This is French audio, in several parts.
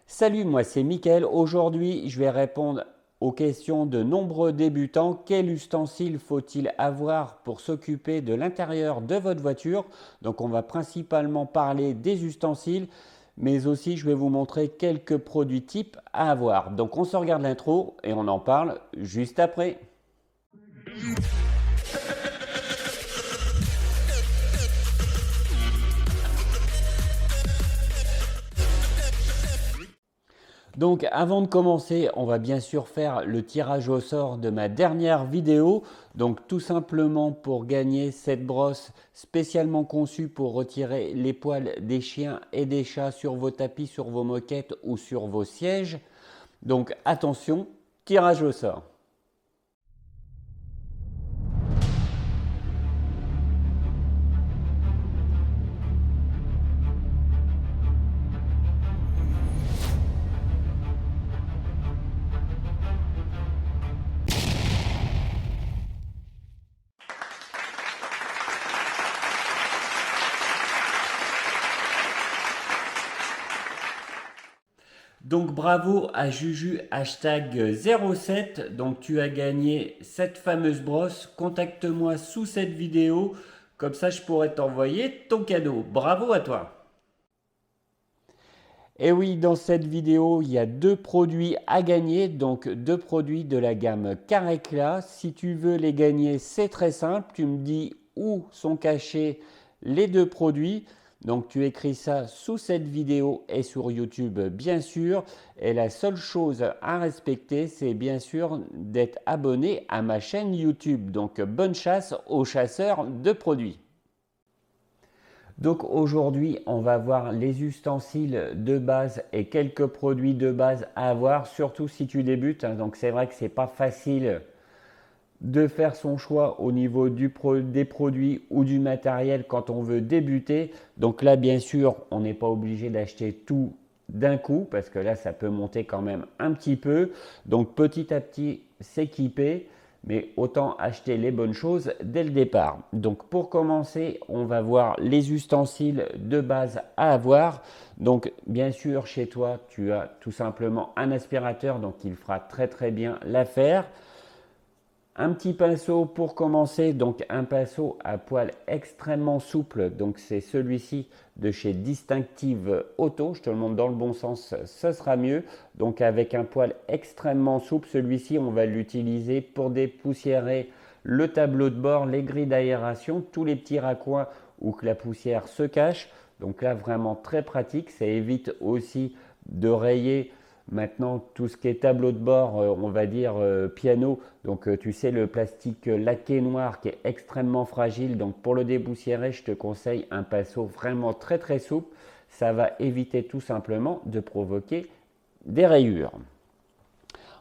Salut, moi c'est Mickaël. Aujourd'hui, je vais répondre aux questions de nombreux débutants. Quel ustensile faut-il avoir pour s'occuper de l'intérieur de votre voiture? Donc, on va principalement parler des ustensiles, mais aussi je vais vous montrer quelques produits types à avoir. Donc, on se regarde l'intro et on en parle juste après. Donc avant de commencer, on va bien sûr faire le tirage au sort de ma dernière vidéo. Donc tout simplement pour gagner cette brosse spécialement conçue pour retirer les poils des chiens et des chats sur vos tapis, sur vos moquettes ou sur vos sièges. Donc attention, tirage au sort. Donc bravo à Juju hashtag 07. Donc tu as gagné cette fameuse brosse. Contacte-moi sous cette vidéo. Comme ça je pourrais t'envoyer ton cadeau. Bravo à toi. Et oui, dans cette vidéo, il y a deux produits à gagner, donc deux produits de la gamme Carecla. Si tu veux les gagner, c'est très simple. Tu me dis où sont cachés les deux produits. Donc tu écris ça sous cette vidéo et sur YouTube, bien sûr. Et la seule chose à respecter, c'est bien sûr d'être abonné à ma chaîne YouTube. Donc bonne chasse aux chasseurs de produits. Donc aujourd'hui, on va voir les ustensiles de base et quelques produits de base à avoir, surtout si tu débutes. Donc c'est vrai que c'est pas facile de faire son choix au niveau des produits ou du matériel quand on veut débuter. Donc là, bien sûr, on n'est pas obligé d'acheter tout d'un coup parce que là, ça peut monter quand même un petit peu. Donc petit à petit, s'équiper, mais autant acheter les bonnes choses dès le départ. Donc pour commencer, on va voir les ustensiles de base à avoir. Donc bien sûr, chez toi, tu as tout simplement un aspirateur, donc il fera très bien l'affaire. Un petit pinceau pour commencer, donc un pinceau à poil extrêmement souple, donc c'est celui-ci de chez Distinctive Auto, je te le montre dans le bon sens, ce sera mieux. Donc avec un poil extrêmement souple, celui-ci on va l'utiliser pour dépoussiérer le tableau de bord, les grilles d'aération, tous les petits raccoins où que la poussière se cache. Donc là vraiment très pratique, ça évite aussi de rayer. Maintenant, tout ce qui est tableau de bord, on va dire piano, donc tu sais le plastique laqué noir qui est extrêmement fragile, donc pour le dépoussiérer, je te conseille un pinceau vraiment très souple. Ça va éviter tout simplement de provoquer des rayures.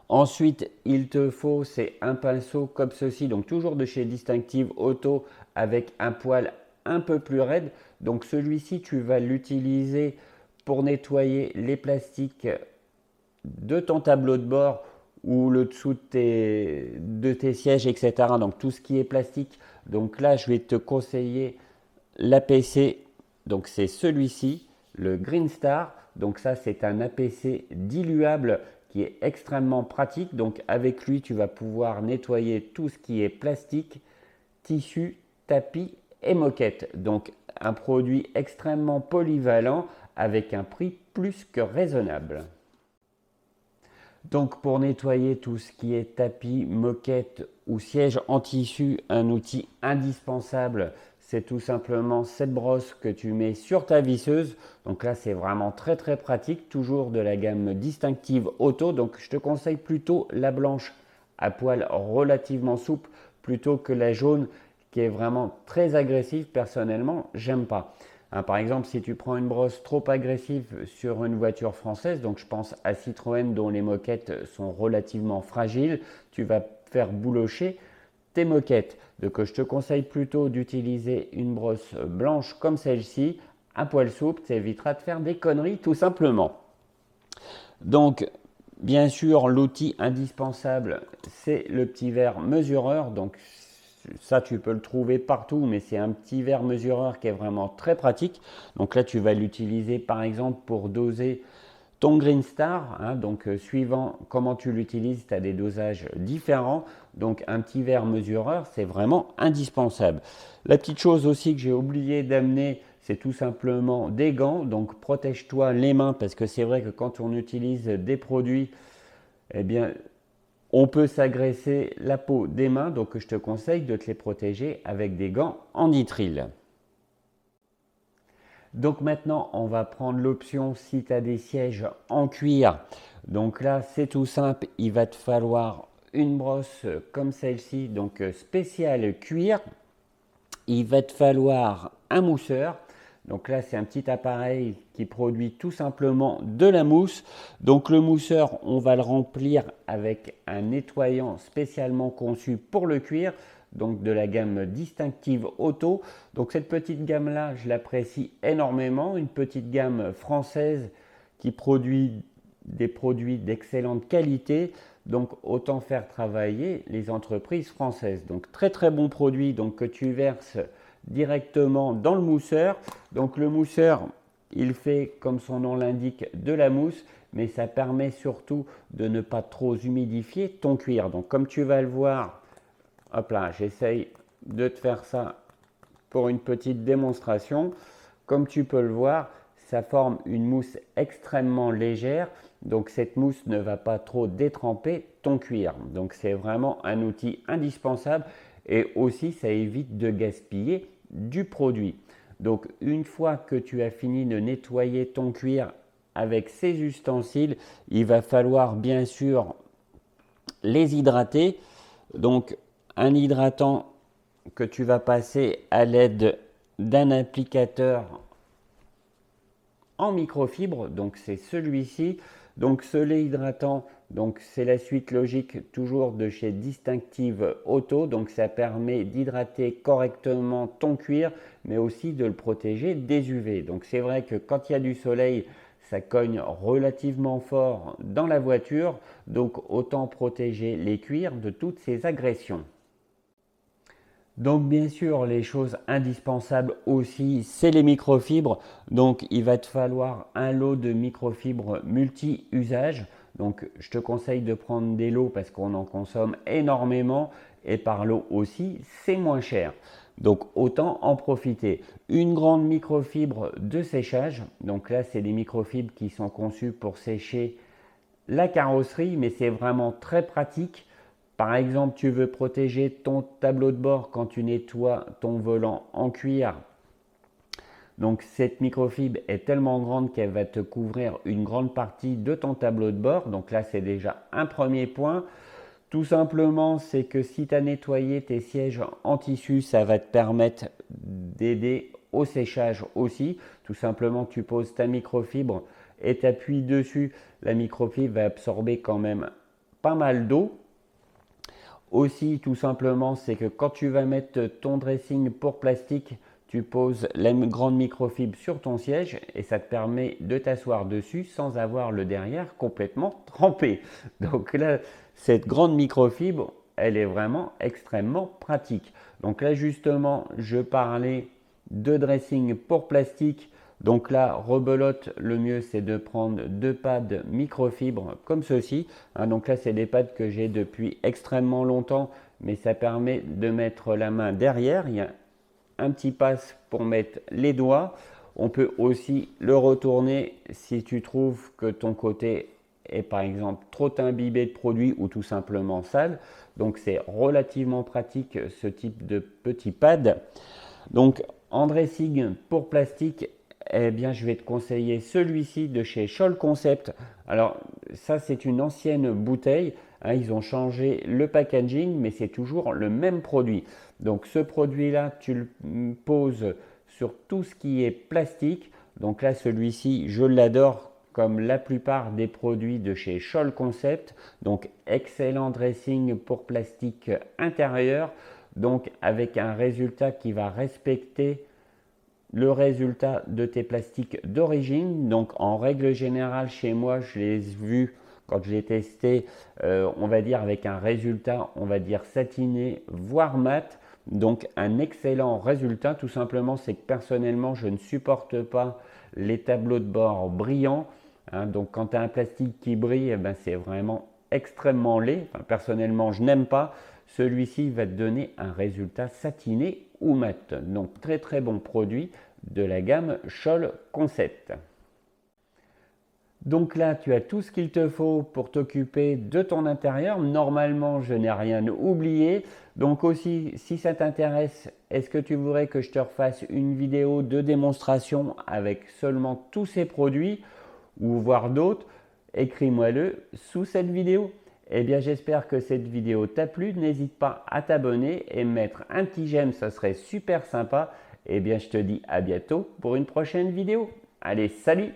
Ensuite, il te faut, c'est un pinceau comme ceci, donc toujours de chez Distinctive Auto avec un poil un peu plus raide. Donc celui-ci, tu vas l'utiliser pour nettoyer les plastiques de ton tableau de bord ou le dessous de tes sièges, etc. Donc tout ce qui est plastique. Donc là, je vais te conseiller l'APC. Donc c'est celui-ci, le Green Star. Donc ça, c'est un APC diluable qui est extrêmement pratique. Donc avec lui, tu vas pouvoir nettoyer tout ce qui est plastique, tissu, tapis et moquette. Donc un produit extrêmement polyvalent avec un prix plus que raisonnable. Donc pour nettoyer tout ce qui est tapis, moquette ou siège en tissu, un outil indispensable, c'est tout simplement cette brosse que tu mets sur ta visseuse. Donc là c'est vraiment très pratique, toujours de la gamme Distinctive Auto. Donc je te conseille plutôt la blanche à poil relativement souple plutôt que la jaune qui est vraiment très agressive. Personnellement, j'aime pas. Par exemple, si tu prends une brosse trop agressive sur une voiture française, donc je pense à Citroën dont les moquettes sont relativement fragiles, tu vas faire boulocher tes moquettes. Donc je te conseille plutôt d'utiliser une brosse blanche comme celle-ci, à poil souple, ça évitera de faire des conneries tout simplement. Donc bien sûr, l'outil indispensable, c'est le petit verre mesureur. Donc ça, tu peux le trouver partout, mais c'est un petit verre mesureur qui est vraiment très pratique. Donc là, tu vas l'utiliser par exemple pour doser ton Green Star, hein, donc suivant comment tu l'utilises, tu as des dosages différents. Donc un petit verre mesureur, c'est vraiment indispensable. La petite chose aussi que j'ai oublié d'amener, c'est tout simplement des gants. Donc protège-toi les mains parce que c'est vrai que quand on utilise des produits, eh bien, on peut s'agresser la peau des mains. Donc je te conseille de te les protéger avec des gants en nitrile. Donc maintenant, on va prendre l'option si tu as des sièges en cuir. Donc là, c'est tout simple, il va te falloir une brosse comme celle-ci, donc spéciale cuir. Il va te falloir un mousseur. Donc là, c'est un petit appareil qui produit tout simplement de la mousse. Donc le mousseur, on va le remplir avec un nettoyant spécialement conçu pour le cuir, donc de la gamme Distinctive Auto. Donc cette petite gamme-là, je l'apprécie énormément. Une petite gamme française qui produit des produits d'excellente qualité. Donc autant faire travailler les entreprises françaises. Donc très très bon produit donc, que tu verses directement dans le mousseur. Donc le mousseur, il fait comme son nom l'indique de la mousse, mais ça permet surtout de ne pas trop humidifier ton cuir. Donc comme tu vas le voir, hop là, j'essaye de te faire ça pour une petite démonstration. Comme tu peux le voir, ça forme une mousse extrêmement légère. Donc cette mousse ne va pas trop détremper ton cuir. Donc c'est vraiment un outil indispensable et aussi ça évite de gaspiller du produit. Donc une fois que tu as fini de nettoyer ton cuir avec ces ustensiles, il va falloir bien sûr les hydrater. Donc un hydratant que tu vas passer à l'aide d'un applicateur en microfibre, donc c'est celui-ci. Donc ce lait hydratant, donc c'est la suite logique toujours de chez Distinctive Auto, donc ça permet d'hydrater correctement ton cuir, mais aussi de le protéger des UV. Donc c'est vrai que quand il y a du soleil, ça cogne relativement fort dans la voiture, donc autant protéger les cuirs de toutes ces agressions. Donc bien sûr, les choses indispensables aussi, c'est les microfibres. Donc il va te falloir un lot de microfibres multi-usage. Donc je te conseille de prendre des lots parce qu'on en consomme énormément et par lot aussi, c'est moins cher. Donc autant en profiter. Une grande microfibre de séchage. Donc là, c'est des microfibres qui sont conçues pour sécher la carrosserie, mais c'est vraiment très pratique. Par exemple, tu veux protéger ton tableau de bord quand tu nettoies ton volant en cuir. Donc cette microfibre est tellement grande qu'elle va te couvrir une grande partie de ton tableau de bord. Donc là, c'est déjà un premier point. Tout simplement, c'est que si tu as nettoyé tes sièges en tissu, ça va te permettre d'aider au séchage aussi. Tout simplement, tu poses ta microfibre et tu appuies dessus. La microfibre va absorber quand même pas mal d'eau. Aussi, tout simplement, c'est que quand tu vas mettre ton dressing pour plastique, tu poses la grande microfibre sur ton siège et ça te permet de t'asseoir dessus sans avoir le derrière complètement trempé. Donc là, cette grande microfibre, elle est vraiment extrêmement pratique. Donc là, justement, je parlais de dressing pour plastique. Donc là, rebelote, le mieux c'est de prendre 2 pads microfibre comme ceci. Donc là, c'est des pads que j'ai depuis extrêmement longtemps, mais ça permet de mettre la main derrière. Il y a un petit passe pour mettre les doigts. On peut aussi le retourner si tu trouves que ton côté est par exemple trop imbibé de produit ou tout simplement sale. Donc c'est relativement pratique ce type de petit pad. Donc en dressing pour plastique, eh bien, je vais te conseiller celui-ci de chez Scholl Concept. Alors, ça, c'est une ancienne bouteille. Ils ont changé le packaging, mais c'est toujours le même produit. Donc, ce produit-là, tu le poses sur tout ce qui est plastique. Donc là, celui-ci, je l'adore comme la plupart des produits de chez Scholl Concept. Donc, excellent dressing pour plastique intérieur. Donc, avec un résultat qui va respecter le résultat de tes plastiques d'origine. Donc en règle générale chez moi, je les ai vus quand je l'ai testé, on va dire avec un résultat, on va dire satiné, voire mat. Donc un excellent résultat, tout simplement c'est que personnellement je ne supporte pas les tableaux de bord brillants. hein. Donc quand tu as un plastique qui brille, eh ben, c'est vraiment extrêmement laid. Enfin, personnellement, je n'aime pas. Celui-ci va te donner un résultat satiné ou mat. Donc très très bon produit de la gamme Scholl Concept. Donc là, tu as tout ce qu'il te faut pour t'occuper de ton intérieur. Normalement, je n'ai rien oublié. Donc aussi, si ça t'intéresse, est-ce que tu voudrais que je te refasse une vidéo de démonstration avec seulement tous ces produits ou voir d'autres? Écris-moi-le sous cette vidéo. Eh bien, j'espère que cette vidéo t'a plu. N'hésite pas à t'abonner et mettre un petit j'aime, ça serait super sympa. Eh bien, je te dis à bientôt pour une prochaine vidéo. Allez, salut!